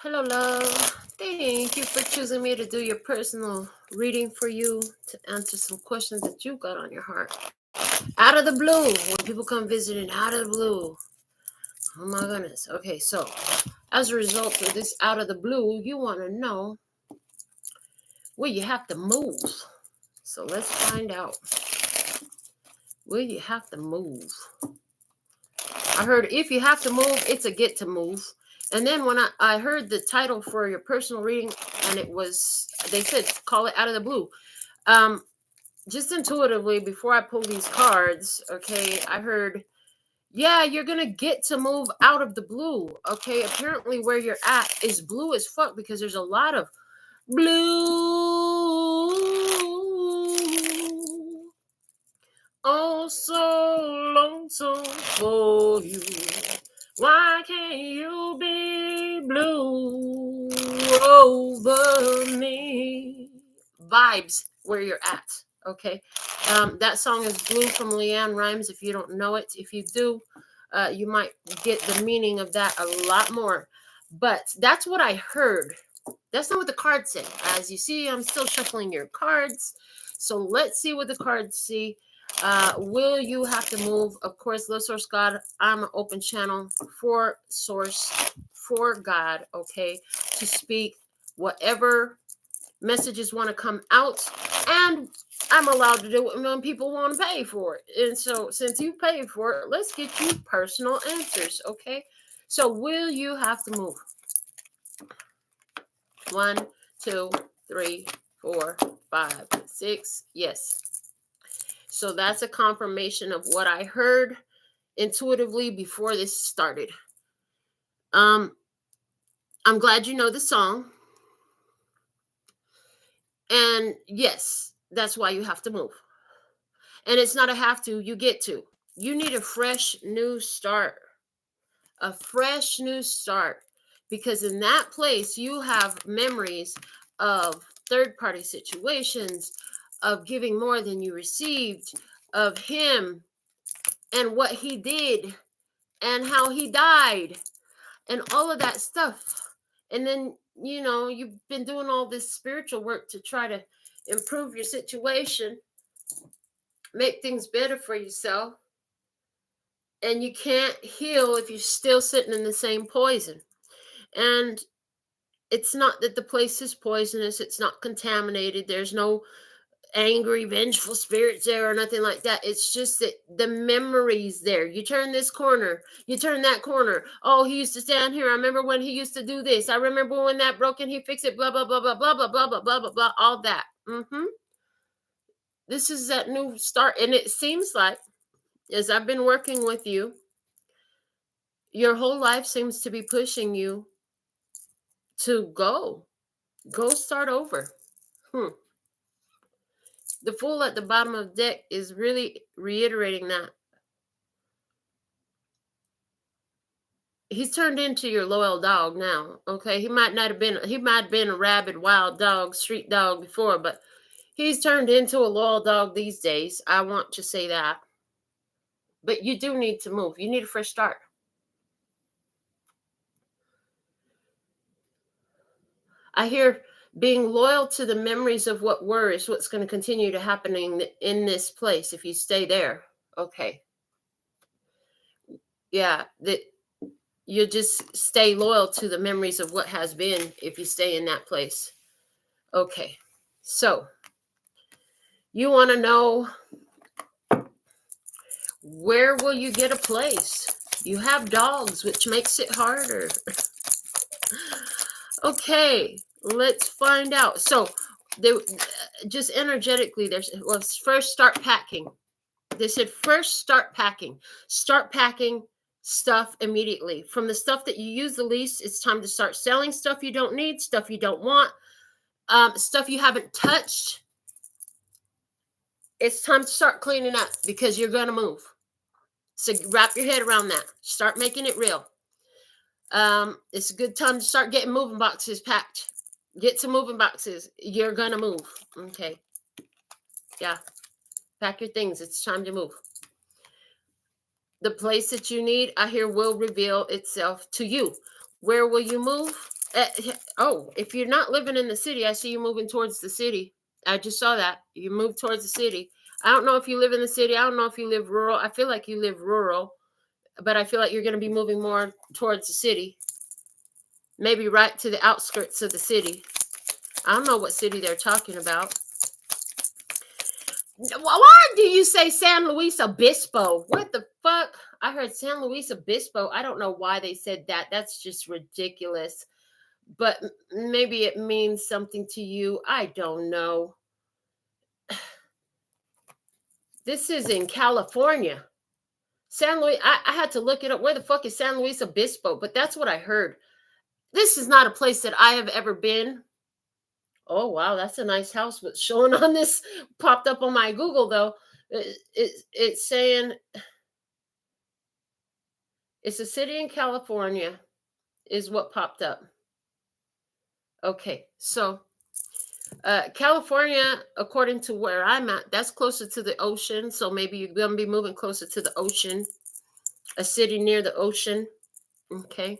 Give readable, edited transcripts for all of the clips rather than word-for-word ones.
Hello, love. Thank you for choosing me to do your personal reading for you to answer some questions that you got on your heart. Out of the blue, when people come visiting out of the blue. Oh my goodness. Okay, so as a result of this out of the blue, you want to know where you have to move. So let's find out. Where you have to move. I heard if you have to move, it's a get to move. And then when I heard the title for your personal reading, and it was, they said, call it out of the blue. Just intuitively, before I pull these cards, okay, I heard, yeah, you're going to get to move out of the blue. Okay, apparently where you're at is blue as fuck because there's a lot of blue. Oh, so lonesome for you. Why can't you be blue over me? Vibes where you're at, okay? That song is Blue from Leanne Rimes, if you don't know it. If you do, you might get the meaning of that a lot more. But that's what I heard. That's not what the cards say. As you see, I'm still shuffling your cards. So let's see what the cards see. Will you have to move? Of course, Love Source God, I'm an open channel for Source, for God, okay, to speak whatever messages want to come out, and I'm allowed to do it when people want to pay for it. And so since you paid for it, let's get you personal answers, okay? So will you have to move? 1, 2, 3, 4, 5, 6. Yes. So that's a confirmation of what I heard intuitively before this started. I'm glad you know the song. And yes, that's why you have to move. And it's not a have to, you get to. You need a fresh new start. A fresh new start. Because in that place, you have memories of third-party situations, of giving more than you received, of him and what he did and how he died and all of that stuff. And then, you know, you've been doing all this spiritual work to try to improve your situation, make things better for yourself. And you can't heal if you're still sitting in the same poison. And it's not that the place is poisonous. It's not contaminated. There's no angry, vengeful spirits there or nothing like that. It's just that the memories there. You turn this corner, you turn that corner. Oh, he used to stand here. I remember when he used to do this. I remember when that broke and he fixed it. Blah, blah, blah, blah, blah, blah, blah, blah, blah, blah, blah, all that. This is that new start. And it seems like, as I've been working with you, your whole life seems to be pushing you to go start over. The Fool at the bottom of the deck is really reiterating that. He's turned into your loyal dog now, okay? He might have been a rabid wild dog, street dog before, but he's turned into a loyal dog these days. I want to say that. But you do need to move. You need a fresh start. I hear being loyal to the memories of what were is what's going to continue to happen in this place if you stay there. Okay. Yeah, that you just stay loyal to the memories of what has been if you stay in that place. Okay. So you want to know, where will you get a place? You have dogs, which makes it harder. Okay, let's find out. So just energetically, let's first start packing. They said first start packing. Start packing stuff immediately. From the stuff that you use the least, it's time to start selling stuff you don't need, stuff you don't want, stuff you haven't touched. It's time to start cleaning up because you're going to move. So wrap your head around that. Start making it real. It's a good time to start getting moving boxes packed. Get some moving boxes. You're going to move. Okay. Yeah. Pack your things. It's time to move. The place that you need, I hear, will reveal itself to you. Where will you move? If you're not living in the city, I see you moving towards the city. I just saw that. You move towards the city. I don't know if you live in the city. I don't know if you live rural. I feel like you live rural, but I feel like you're going to be moving more towards the city. Maybe right to the outskirts of the city. I don't know what city they're talking about. Why do you say San Luis Obispo? What the fuck? I heard San Luis Obispo. I don't know why they said that. That's just ridiculous. But maybe it means something to you. I don't know. This is in California. San Luis. I had to look it up. Where the fuck is San Luis Obispo? But that's what I heard. This is not a place that I have ever been. Oh, wow. That's a nice house. What's showing on this popped up on my Google, though. It's saying it's a city in California is what popped up. Okay. So California, according to where I'm at, that's closer to the ocean. So maybe you're going to be moving closer to the ocean, a city near the ocean. Okay.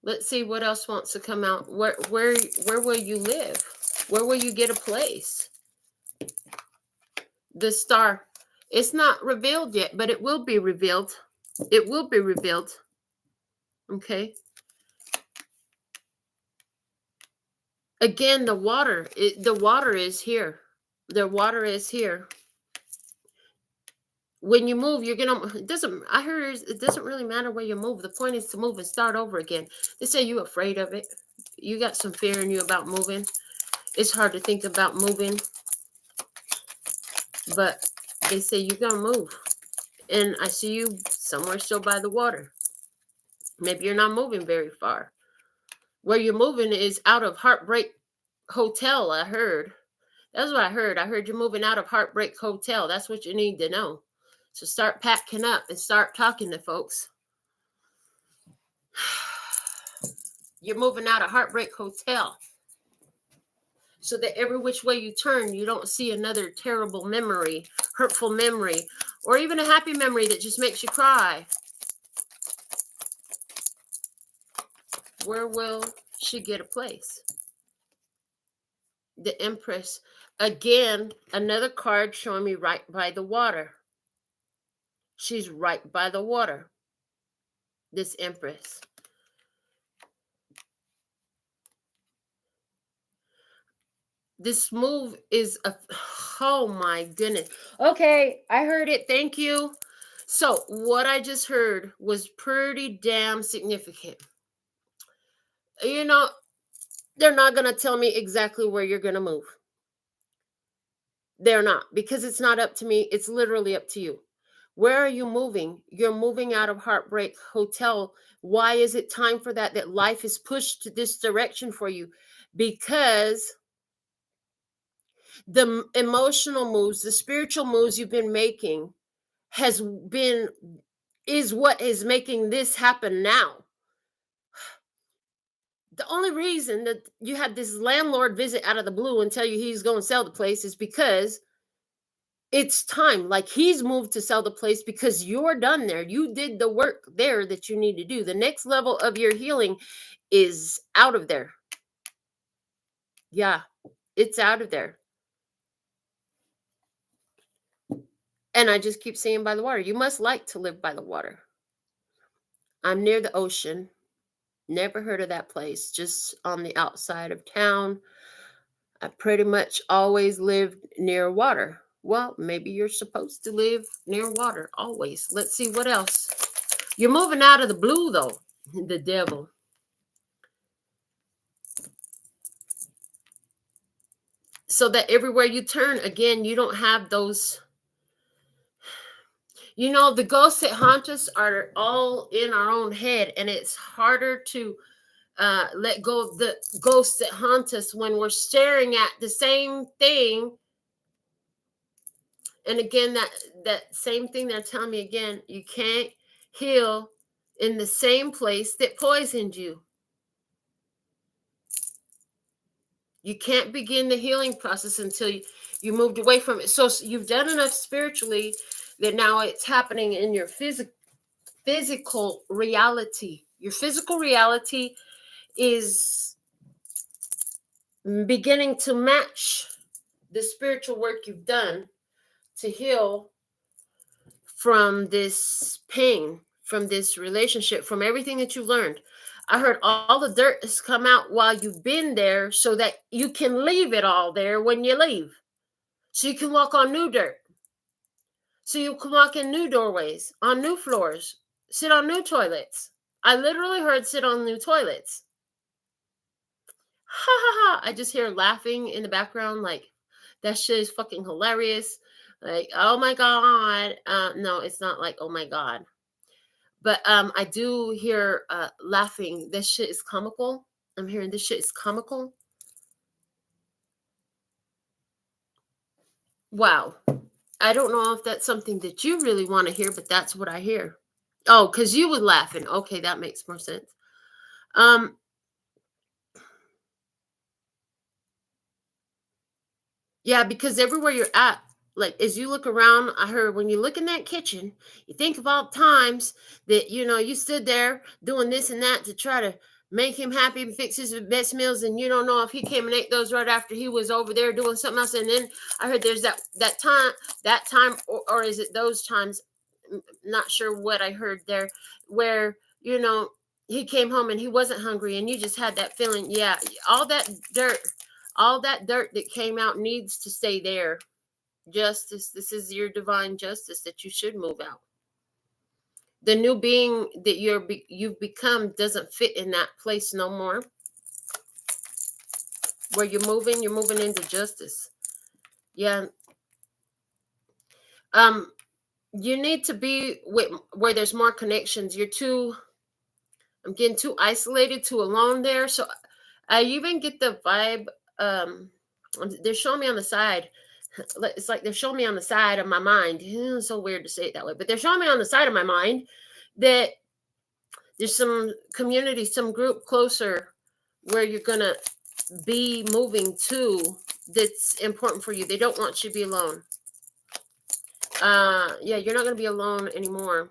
Let's see what else wants to come out. Where will you live? Where will you get a place? The star. It's not revealed yet, but it will be revealed. It will be revealed. Okay. Again, the water. The water is here. The water is here. When you move, you're gonna. It doesn't. I heard it doesn't really matter where you move. The point is to move and start over again. They say you're afraid of it. You got some fear in you about moving. It's hard to think about moving, but they say you're gonna move. And I see you somewhere still by the water. Maybe you're not moving very far. Where you're moving is out of Heartbreak Hotel, I heard. That's what I heard. I heard you're moving out of Heartbreak Hotel. That's what you need to know. So start packing up and start talking to folks. You're moving out of Heartbreak Hotel. So that every which way you turn, you don't see another terrible memory, hurtful memory, or even a happy memory that just makes you cry. Where will she get a place? The Empress. Again, another card showing me right by the water. She's right by the water. This Empress. This move is oh my goodness. Okay, I heard it. Thank you. So what I just heard was pretty damn significant. You know, they're not going to tell me exactly where you're going to move. They're not, because it's not up to me. It's literally up to you. Where are you moving? You're moving out of Heartbreak Hotel. Why is it time for that? That life is pushed to this direction for you? Because the emotional moves, the spiritual moves you've been making is what is making this happen now. The only reason that you had this landlord visit out of the blue and tell you he's going to sell the place is because it's time. Like, he's moved to sell the place because you're done there. You did the work there that you need to do. The next level of your healing is out of there. Yeah, it's out of there. And I just keep saying by the water. You must like to live by the water. I'm near the ocean. Never heard of that place. Just on the outside of town. I pretty much always lived near water. Well, maybe you're supposed to live near water always. Let's see what else. You're moving out of the blue, though. The devil. So that everywhere you turn, again, you don't have those. You know, the ghosts that haunt us are all in our own head, and it's harder to let go of the ghosts that haunt us when we're staring at the same thing. And again, that same thing they're telling me again, you can't heal in the same place that poisoned you. You can't begin the healing process until you moved away from it. So you've done enough spiritually that now it's happening in your physical reality. Your physical reality is beginning to match the spiritual work you've done to heal from this pain, from this relationship, from everything that you've learned. I heard all the dirt has come out while you've been there so that you can leave it all there when you leave. So you can walk on new dirt. So you can walk in new doorways, on new floors, sit on new toilets. I literally heard sit on new toilets. Ha ha ha. I just hear laughing in the background like that shit is fucking hilarious. Like, oh my God. No, it's not like, oh my God. But I do hear laughing. This shit is comical. I'm hearing this shit is comical. Wow. I don't know if that's something that you really want to hear, but that's what I hear. Oh, because you were laughing. Okay, that makes more sense. Yeah, because everywhere you're at, like as you look around, I heard when you look in that kitchen, you think of all the times that you stood there doing this and that to try to make him happy and fix his best meals, and you don't know if he came and ate those right after he was over there doing something else. And then I heard there's that time, or is it those times? Not sure what I heard there, where he came home and he wasn't hungry, and you just had that feeling. Yeah, all that dirt. All that dirt that came out needs to stay there. Justice, this is your divine justice that you should move out. The new being that you've become doesn't fit in that place no more. Where you're moving into justice. Yeah. You need to be with where there's more connections. I'm getting too isolated, too alone there. So I even get the vibe. They're showing me on the side. It's like they're showing me on the side of my mind. It's so weird to say it that way, but they're showing me on the side of my mind that there's some community, some group closer where you're going to be moving to that's important for you. They don't want you to be alone. Yeah, you're not going to be alone anymore.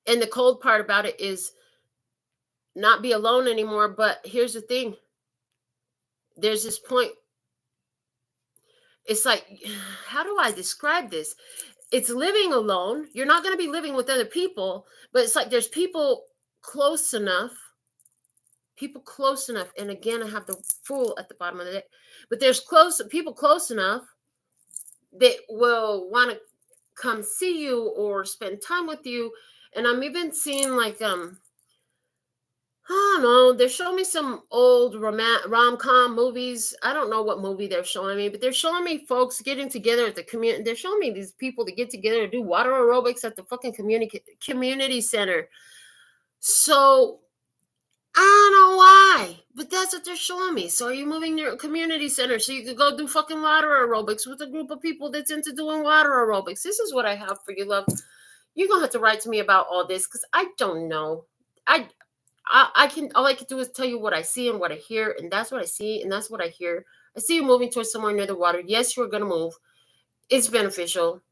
And the cold part about it is not be alone anymore. But here's the thing. There's this point. It's like, how do I describe this? It's living alone. You're not going to be living with other people, but it's like there's people close enough. And again, I have the Fool at the bottom of the deck, but there's people close enough that will want to come see you or spend time with you. And I'm even seeing like I don't know. They're showing me some old rom-com movies. I don't know what movie they're showing me, but they're showing me folks getting together at the community. They're showing me these people to get together and do water aerobics at the fucking community center. So I don't know why, but that's what they're showing me. So are you moving your community center so you could go do fucking water aerobics with a group of people that's into doing water aerobics? This is what I have for you, love. You're gonna have to write to me about all this because I don't know. I can, all I can do is tell you what I see and what I hear, and that's what I see and that's what I hear. I see you moving towards somewhere near the water. Yes, you're gonna move. It's beneficial.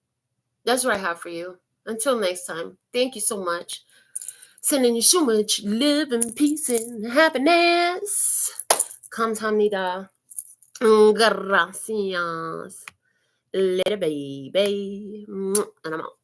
That's what I have for you. Until next time, thank you so much. Sending you so much love and peace and happiness. 감사합니다. Gracias. Little baby. And I'm out.